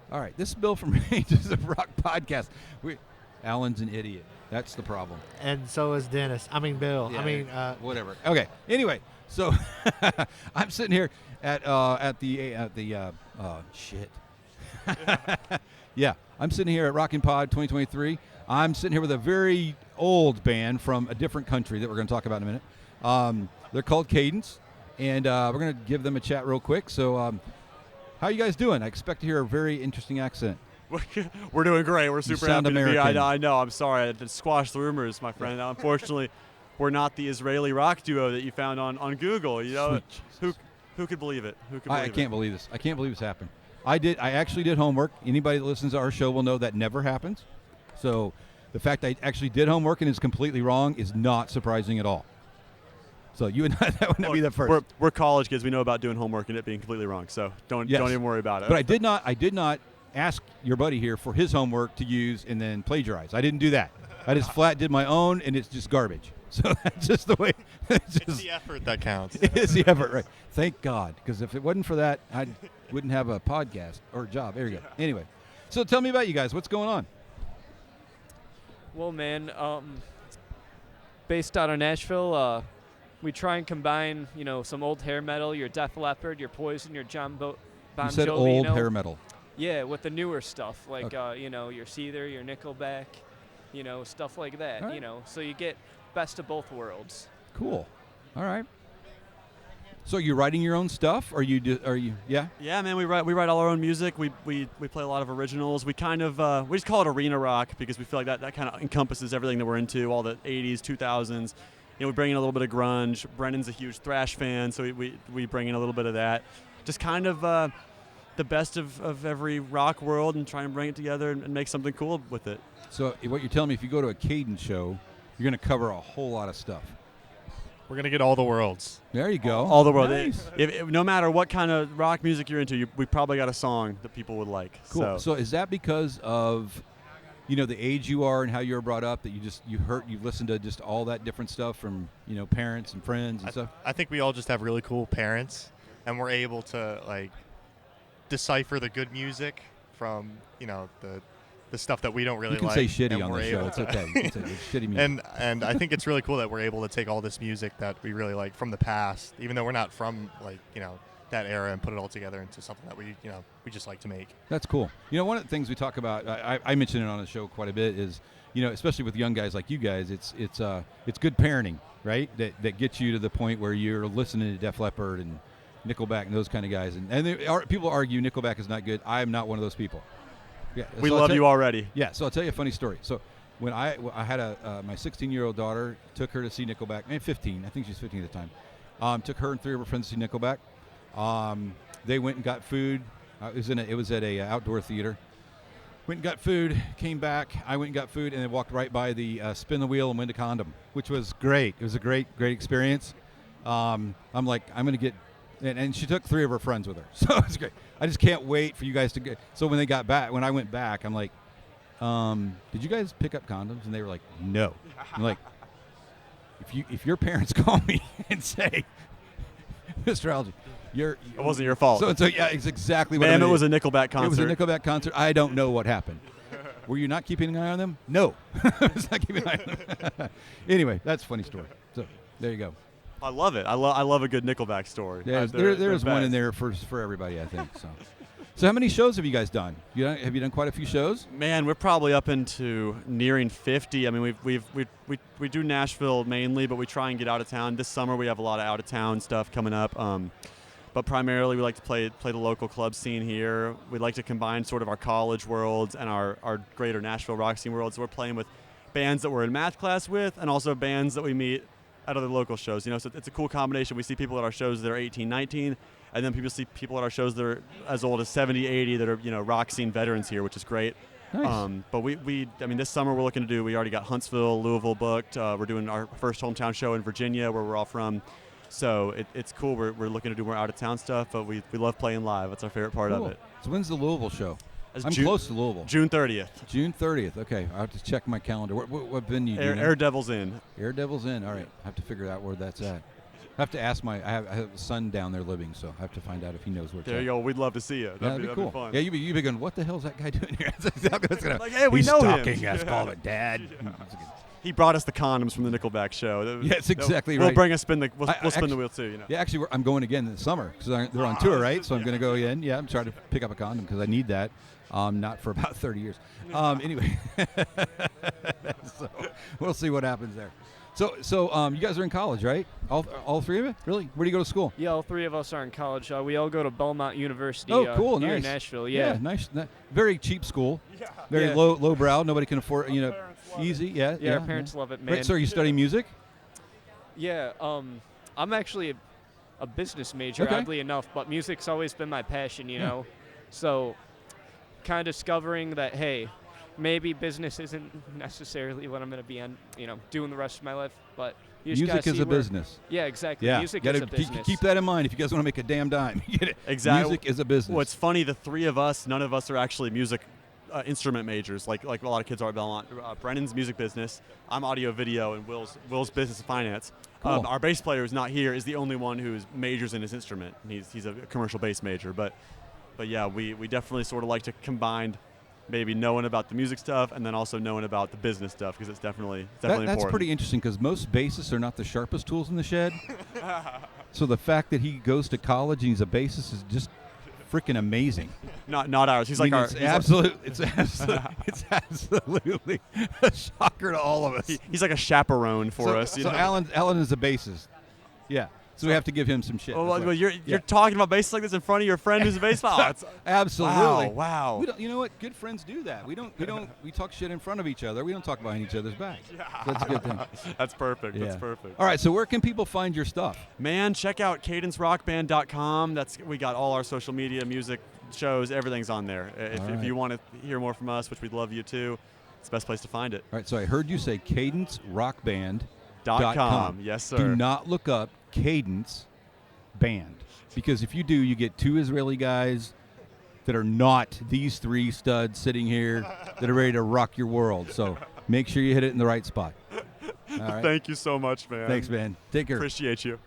All right, this is Bill from Ranges of Rock podcast. Alan's an idiot. That's the problem. And so is Dennis. I mean, Bill. Yeah, whatever. Okay. Anyway, so I'm sitting here at the shit. Yeah, I'm sitting here at ROCKNPOD 2023. I'm sitting here with a very old band from a different country that we're going to talk about in a minute. They're called Cadence, and we're going to give them a chat real quick. So, how are you guys doing? I expect to hear a very interesting accent. We're doing great. We're super happy American. to be. I know. I'm sorry. I had to squash the rumors, my friend. Unfortunately, we're not the Israeli rock duo that you found on Google. You know, who could believe it? I can't believe this. I can't believe this happened. I actually did homework. Anybody that listens to our show will know that never happens. So the fact I actually did homework and is completely wrong is not surprising at all. So that would not be the first. We're college kids. We know about doing homework and it being completely wrong. So don't even worry about it. But I did not ask your buddy here for his homework to use and then plagiarize. I didn't do that. I just flat did my own, and it's just garbage. So that's just the way. It's the effort that counts. It is the effort, right? Thank God, because if it wasn't for that, I wouldn't have a podcast or a job. There you go. Anyway, so tell me about you guys. What's going on? Well, man, based out of Nashville, we try and combine, some old hair metal, your Def Leppard, your Poison, your Bon Jovi. You said old hair metal. Yeah, with the newer stuff, like, okay. Your Seether, your Nickelback, stuff like that, right. So you get best of both worlds. Cool. All right. So you're writing your own stuff, or yeah? Yeah, man, we write all our own music. We play a lot of originals. We kind of we just call it arena rock because we feel like that kind of encompasses everything that we're into, all the 80s, 2000s. We bring in a little bit of grunge. Brendan's a huge thrash fan, so we bring in a little bit of that. Just kind of the best of every rock world and try and bring it together and make something cool with it. So what you're telling me, if you go to a Cadence show, you're going to cover a whole lot of stuff. We're going to get all the worlds. There you go. All the world. Nice. If no matter what kind of rock music you're into, we probably got a song that people would like. Cool. So is that because of, the age you are and how you were brought up, that you've listened to just all that different stuff from, parents and friends and stuff? I think we all just have really cool parents, and we're able to, decipher the good music from, the stuff that we don't really like. You can say shitty on the show. It's okay. You can say shitty music. And I think it's really cool that we're able to take all this music that we really like from the past, even though we're not from that era, and put it all together into something that we just like to make. That's cool. One of the things we talk about, I mention it on the show quite a bit, is especially with young guys like you guys, it's good parenting, right? That gets you to the point where you're listening to Def Leppard and Nickelback and those kind of guys, and people argue Nickelback is not good. I am not one of those people. Yeah, we love you already. Yeah, so I'll tell you a funny story. So when I had my 16-year-old daughter, took her to see Nickelback. 15, I think she's 15 at the time. Took her and 3 of her friends to see Nickelback. They went and got food. It was at a outdoor theater. Went and got food, came back. I went and got food, and then walked right by the spin the wheel and win a condom, which was great. It was a great experience. I'm like, I'm going to get. And she took 3 of her friends with her, so it was great. I just can't wait for you guys to get. So when I went back, I'm like, did you guys pick up condoms? And they were like, no. I'm like, if your parents call me and say, Mr. Algie, it wasn't your fault. So yeah, it's exactly what. Ma'am, it was a Nickelback concert. It was a Nickelback concert. I don't know what happened. Were you not keeping an eye on them? No, I was not keeping an eye on them. Anyway, that's a funny story. So there you go. I love it. I love a good Nickelback story. There's one in there for everybody, I think. So how many shows have you guys done? Have you done quite a few shows? Man, we're probably up into nearing 50. I mean, we do Nashville mainly, but we try and get out of town. This summer we have a lot of out of town stuff coming up. But primarily we like to play the local club scene here. We like to combine sort of our college worlds and our greater Nashville rock scene world. So we're playing with bands that we're in math class with, and also bands that we meet at other local shows, so it's a cool combination. We see people at our shows that are 18, 19, and then people see people at our shows that are as old as 70, 80 that are, rock scene veterans here, which is great. Nice. But this summer we already got Huntsville, Louisville booked. We're doing our first hometown show in Virginia, where we're all from. So it's cool. We're looking to do more out-of-town stuff, but we love playing live. That's our favorite part of it. So when's the Louisville show? I'm June, close to Louisville. June 30th. June 30th. Okay, I have to check my calendar. What venue? Air Devil's Inn. Air Devil's Inn. All right, I have to figure out where that's at. I have to ask I have a son down there living, so I have to find out if he knows where. There you go. We'd love to see you. That'd be cool. Fun. Yeah, you'd be going, what the hell's that guy doing here? That's exactly what's gonna. Like, hey, we he's know him. stalking us. Call it Dad. He brought us the condoms from the Nickelback show. Yes, exactly We'll right. bring a spin. We'll spin actually, the wheel too. You know. Yeah, actually, I'm going again in the summer because they're on tour, right? So I'm going to go again. Yeah, I'm trying to pick up a condom because I need that. Not for about 30 years. Anyway, so we'll see what happens there. So you guys are in college, right? All three of you? Really? Where do you go to school? Yeah, all three of us are in college. We all go to Belmont University. Oh, cool, here nice. in Nashville. Yeah, nice. Very cheap school. Yeah. Very Yeah. low-brow. Nobody can afford. Easy. Yeah. Yeah, our parents love it, man. Right, so you study music? Yeah, I'm actually a business major, Okay. oddly enough, but music's always been my passion, you Yeah. know. So, kind of discovering that, hey, maybe business isn't necessarily what I'm going to be doing the rest of my life, but you just Music gotta is see a where- business. Yeah, exactly. Yeah, Music gotta is a business. keep that in mind if you guys want to make a damn dime. Get it? Exactly. Music is a business. Well, it's funny. The three of us, none of us are actually music instrument majors, like a lot of kids are at Belmont. Brennan's music business. I'm audio video, and Will's business and finance. Cool. Our bass player who's not here is the only one who majors in his instrument. And he's a commercial bass major, but yeah, we definitely sort of like to combine maybe knowing about the music stuff and then also knowing about the business stuff because it's definitely That's important. pretty interesting because most bassists are not the sharpest tools in the shed. So the fact that he goes to college and he's a bassist is just freaking amazing. Not ours. He's I mean, like our. it's he's absolutely a shocker to all of us. he's like a chaperone for us. You So know? Alan is a bassist. Yeah. So we have to give him some shit. Well, That's well, why. you're talking about bass like this in front of your friend who's a bass player. Absolutely. Wow. We don't, you know what? Good friends do that. We talk shit in front of each other. We don't talk behind each other's back. That's a good thing. That's perfect. Yeah. That's perfect. All right. So where can people find your stuff? Man, check out cadencerockband.com. We got all our social media, music, shows, everything's on there. If right. you want to hear more from us, which we'd love you to, it's the best place to find it. All right. So I heard you say cadencerockband.com. Yes, sir. Do not look up Cadence Band because if you do, you get two Israeli guys that are not these three studs sitting here that are ready to rock your world. So make sure you hit it in the right spot. All right. Thank you so much, man. Thanks, man. Take care. Appreciate you.